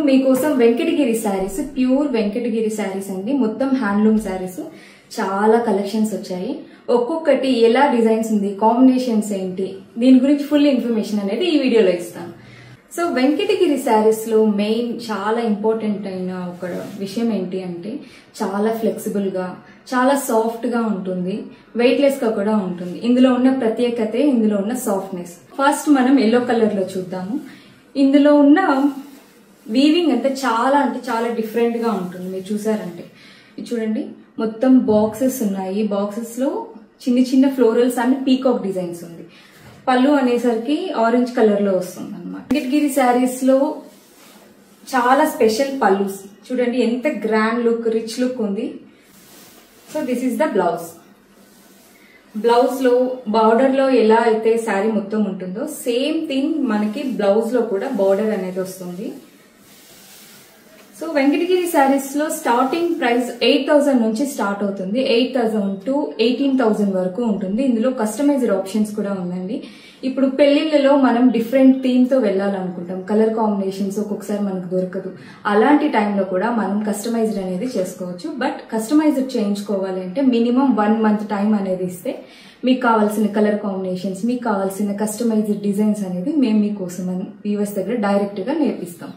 మీకోసం వెంకటగిరి శారీస్, ప్యూర్ వెంకటగిరి శారీస్ అండి. మొత్తం హ్యాండ్లూమ్ శారీస్. చాలా కలెక్షన్స్ వచ్చాయి. ఒక్కొక్కటి ఎలా డిజైన్స్ ఉంది, కాంబినేషన్స్ ఏంటి, దీని గురించి ఫుల్ ఇన్ఫర్మేషన్ అనేది ఈ వీడియోలో ఇస్తాను. సో వెంకటగిరి శారీస్ లో మెయిన్ చాలా ఇంపార్టెంట్ అయిన ఒక విషయం ఏంటి అంటే చాలా ఫ్లెక్సిబుల్ గా, చాలా సాఫ్ట్ గా ఉంటుంది, వెయిట్ లెస్ గా కూడా ఉంటుంది. ఇందులో ఉన్న ప్రత్యేకతే ఇందులో ఉన్న సాఫ్ట్నెస్. ఫస్ట్ మనం ఎల్లో కలర్ లో చూద్దాము. ఇందులో ఉన్న వీవింగ్ అంటే చాలా డిఫరెంట్ గా ఉంటుంది. మీరు చూసారంటే ఇది చూడండి, మొత్తం బాక్సెస్ ఉన్నాయి. బాక్సెస్ లో చిన్న చిన్న ఫ్లోరల్స్ అండ్ పీకాక్ డిజైన్స్ ఉంది. పళ్ళు అనేసరికి ఆరెంజ్ కలర్ లో వస్తుంది అనమాట. వెంకటగిరి శారీస్ లో చాలా స్పెషల్ పళ్ళు చూడండి, ఎంత గ్రాండ్ లుక్, రిచ్ లుక్ ఉంది. So this is the blouse. Blouse లో బార్డర్ లో ఎలా అయితే శారీ మొత్తం ఉంటుందో సేమ్ థింగ్ మనకి బ్లౌజ్ లో కూడా బార్డర్ అనేది వస్తుంది. సో వెంకటగిరి శారీస్ లో స్టార్టింగ్ ప్రైస్ 8,000 నుంచి స్టార్ట్ అవుతుంది. 8,000 to 18,000 వరకు ఉంటుంది. ఇందులో కస్టమైజ్డ్ ఆప్షన్స్ కూడా ఉందండి. ఇప్పుడు పెళ్లిళ్లలో మనం డిఫరెంట్ థీమ్ తో వెళ్లాలనుకుంటాం, కలర్ కాంబినేషన్స్ ఒక్కొక్కసారి మనకు దొరకదు. అలాంటి టైంలో కూడా మనం కస్టమైజ్డ్ అనేది చేసుకోవచ్చు. బట్ కస్టమైజ్డ్ చేయించుకోవాలి అంటే మినిమం 1 month టైం అనేది ఇస్తే మీకు కావాల్సిన కలర్ కాంబినేషన్స్, మీకు కావాల్సిన కస్టమైజ్డ్ డిజైన్స్ అనేది మేము మీకోసం వ్యూవర్స్ దగ్గర డైరెక్ట్ గా నేర్పిస్తాం.